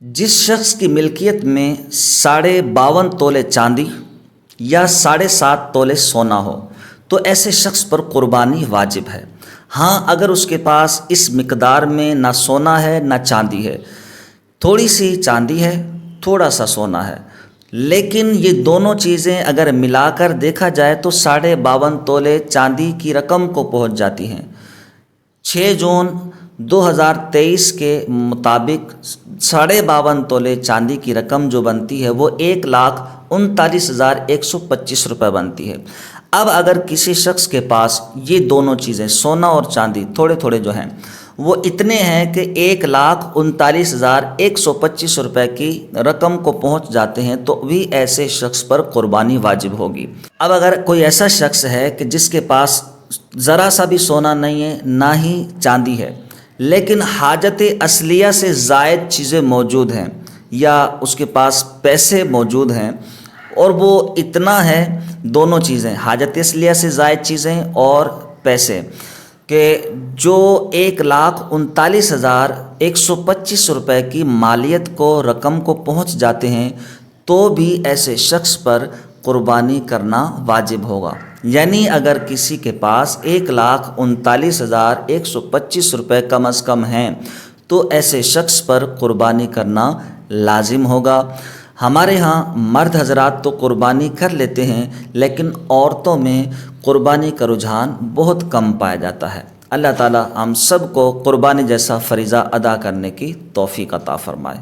जिस शख्स की मिल्कियत में 52.5 तोले चांदी या 7.5 तोले सोना हो तो ऐसे शख्स पर कुर्बानी वाजिब है। हाँ, अगर उसके पास इस मिकदार में ना सोना है ना चांदी है, थोड़ी सी चांदी है, थोड़ा सा सोना है, लेकिन ये दोनों चीज़ें अगर मिलाकर देखा जाए तो 52.5 तोले चांदी की रकम को पहुंच जाती हैं। 6 जून 2023 के मुताबिक 52.5 तोले चांदी की रकम जो बनती है वो 1,39,125 रुपये बनती है। अब अगर किसी शख्स के पास ये दोनों चीज़ें सोना और चांदी थोड़े थोड़े जो हैं वो इतने हैं कि 1,39,125 रुपये की रकम को पहुंच जाते हैं तो भी ऐसे शख्स पर कुर्बानी वाजिब होगी। अब अगर कोई ऐसा शख्स है कि जिसके पास ज़रा सा भी सोना नहीं है ना ही चांदी है, लेकिन हाजत असलिया से ज़ायद चीज़ें मौजूद हैं या उसके पास पैसे मौजूद हैं और वो इतना है, दोनों चीज़ें हाजत असलिया से ज़ायद चीज़ें और पैसे कि जो 1,39,125 रुपये की मालियत को रकम को पहुंच जाते हैं तो भी ऐसे शख्स पर कुर्बानी करना वाजिब होगा। यानी अगर किसी के पास 1,39,125 रुपये कम अज़ कम हैं तो ऐसे शख्स पर कुर्बानी करना लाजिम होगा। हमारे यहाँ मर्द हजरात तो कुर्बानी कर लेते हैं, लेकिन औरतों में कुर्बानी का रुझान बहुत कम पाया जाता है। अल्लाह ताला हम सब को कुर्बानी जैसा फ़रीज़ा अदा करने की तौफ़ीक़ अता फ़रमाए।